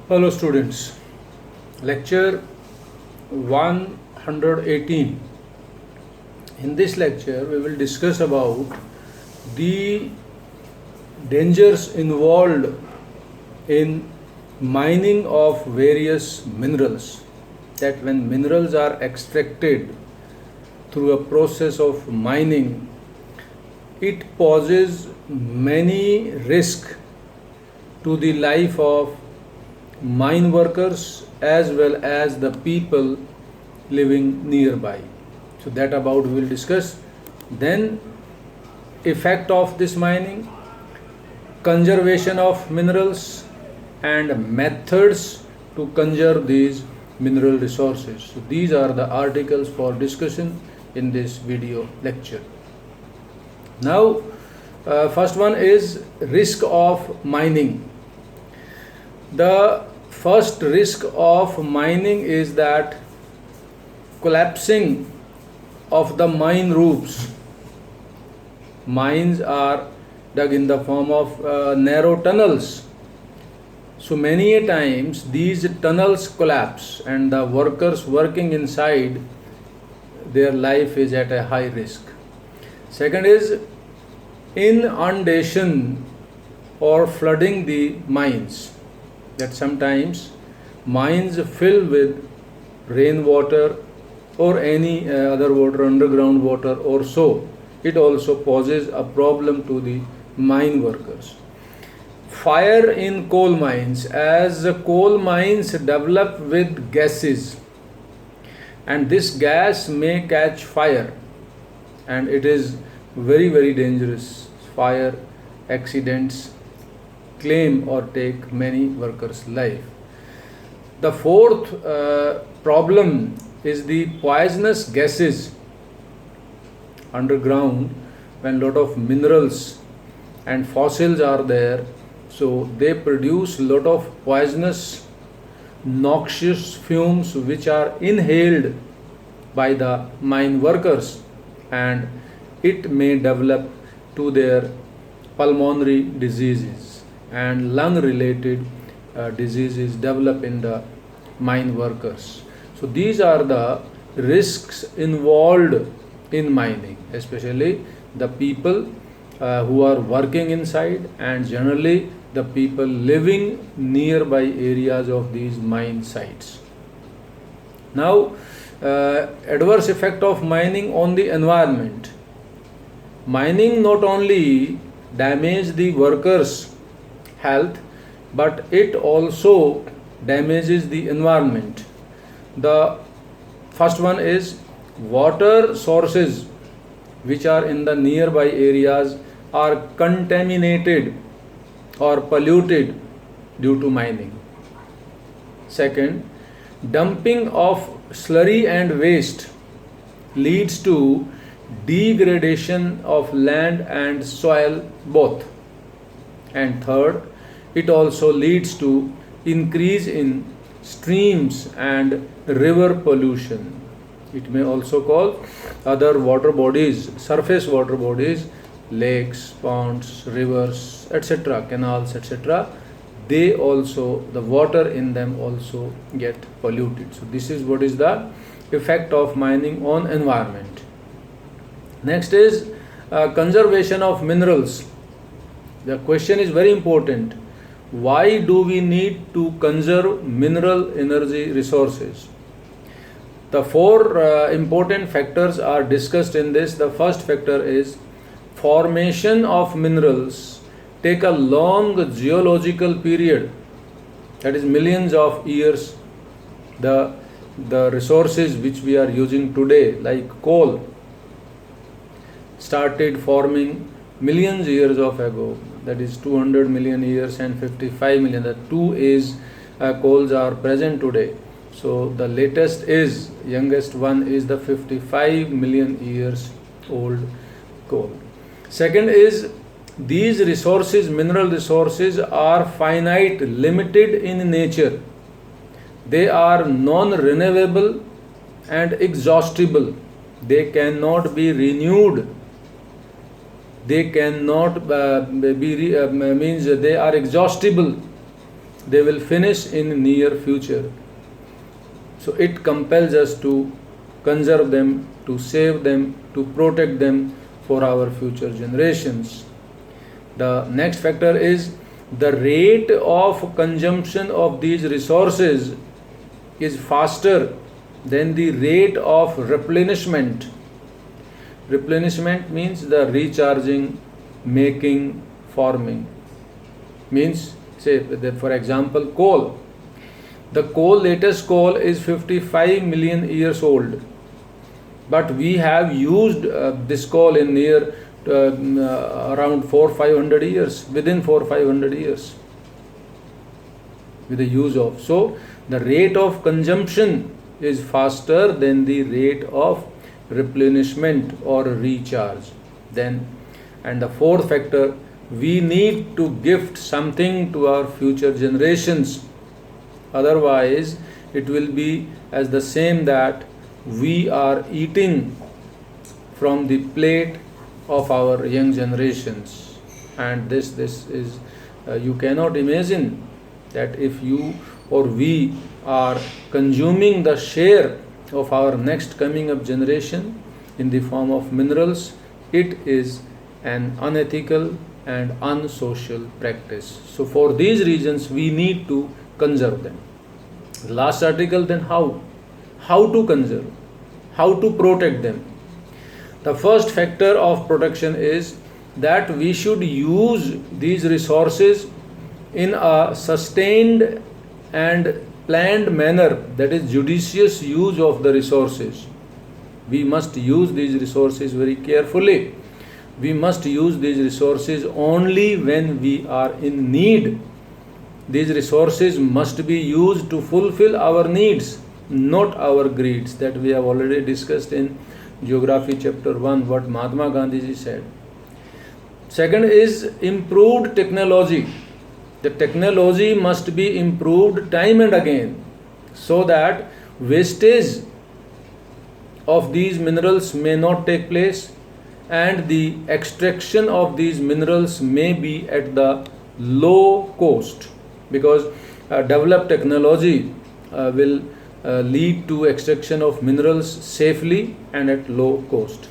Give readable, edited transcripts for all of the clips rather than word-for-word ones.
Hello students, lecture 118. In this lecture we will discuss about the dangers involved in mining of various minerals, that when minerals are extracted through a process of mining, it poses many risks to the life of mine workers as well as the people living nearby. So that about we will discuss. Then effect of this mining, conservation of minerals, and methods to conserve these mineral resources. So these are the articles for discussion in this video lecture. Now first one is risk of mining. The first risk of mining is that collapsing of the mine roofs. Mines are dug in the form of narrow tunnels. So many a times these tunnels collapse and the workers working inside, their life is at a high risk. Second is inundation or flooding the mines, that sometimes mines fill with rainwater or any other water, underground water or so. It also poses a problem to the mine workers. Fire in coal mines, as coal mines develop with gases and this gas may catch fire and it is very dangerous. Fire accidents claim or take many workers' life. The fourth problem is the poisonous gases underground. When lot of minerals and fossils are there, so they produce lot of poisonous, noxious fumes which are inhaled by the mine workers, and it may develop to their pulmonary diseases and lung related diseases develop in the mine workers. So these are the risks involved in mining, especially the people who are working inside and generally the people living nearby areas of these mine sites. Now adverse effect of mining on the environment. Mining not only damages the workers' health, but it also damages the environment. The first one is water sources which are in the nearby areas are contaminated or polluted due to mining. Second, dumping of slurry and waste leads to degradation of land and soil both. And third, it also leads to increase in streams and river pollution. It may also cause other water bodies, surface water bodies, lakes, ponds, rivers, etc., canals, etc. They also, the water in them also get polluted. So this is what is the effect of mining on environment. Next is conservation of minerals. The question is very important. Why do we need to conserve mineral energy resources? The four important factors are discussed in this. The first factor is formation of minerals take a long geological period, that is millions of years. The resources which we are using today, like coal, started forming millions years of ago, that is 200 million years and 55 million. The two age coals are present today. So the latest is, youngest one is the 55 million years old coal. Second is these resources, mineral resources, are finite, limited in nature. They are non-renewable and exhaustible. They cannot be renewed. They cannot means they are exhaustible. they will finish in near future. So it compels us to conserve them, to save them, to protect them for our future generations. The next factor is the rate of consumption of these resources is faster than the rate of replenishment. Replenishment means the recharging, making, forming. Means, say, for example, coal. The latest coal is 55 million years old. But we have used this coal in near around 400-500 years, within 400-500 years, with the use of. So, the rate of consumption is faster than the rate of replenishment or recharge. Then, and the fourth factor, we need to gift something to our future generations. Otherwise, it will be as the same that we are eating from the plate of our young generations. And this is you cannot imagine that if you or we are consuming the share of our next coming up generation in the form of minerals, it is an unethical and unsocial practice. So for these reasons we need to conserve them. The last article, then how to conserve, how to protect them. The first factor of protection is that we should use these resources in a sustained and planned manner, that is judicious use of the resources. We must use these resources very carefully. We must use these resources only when we are in need. These resources must be used to fulfill our needs, not our greeds, that we have already discussed in Geography chapter 1, what Mahatma Gandhi ji said. Second is improved technology. The technology must be improved time and again so that wastage of these minerals may not take place and the extraction of these minerals may be at the low cost, because developed technology will lead to extraction of minerals safely and at low cost.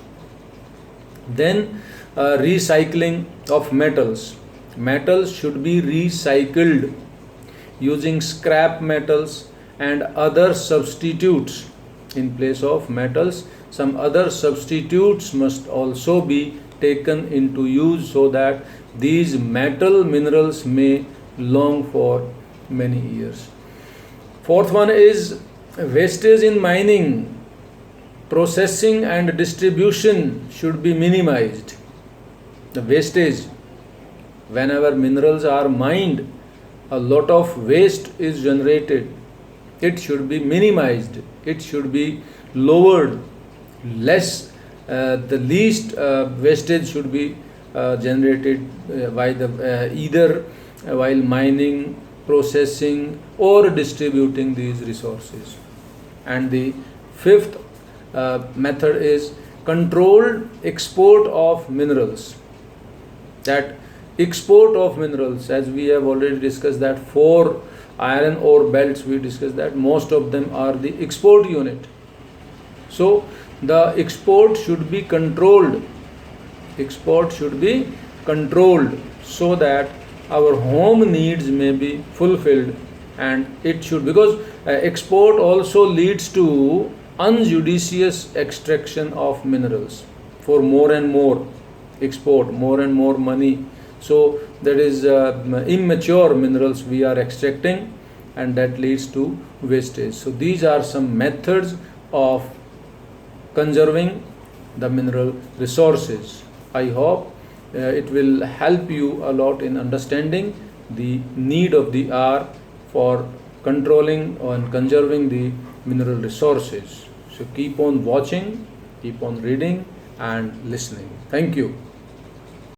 Then recycling of metals. Metals should be recycled using scrap metals and other substitutes in place of metals. Some other substitutes must also be taken into use so that these metal minerals may long for many years. Fourth one is wastage in mining. Processing and distribution should be minimized. The wastage, whenever minerals are mined, a lot of waste is generated. It should be minimized. It should be lowered. The least wastage should be generated by either while mining, processing or distributing these resources. And the fifth method is controlled export of minerals. That export of minerals, as we have already discussed, that 4 iron ore belts, we discussed that most of them are the export unit. So the export should be controlled. Export should be controlled so that our home needs may be fulfilled, and it should, because export also leads to unjudicious extraction of minerals for more and more export, more and more money. So that is immature minerals we are extracting, and that leads to wastage. So these are some methods of conserving the mineral resources. I hope it will help you a lot in understanding the need of the hour for controlling and conserving the mineral resources. So keep on watching, keep on reading and listening. Thank you.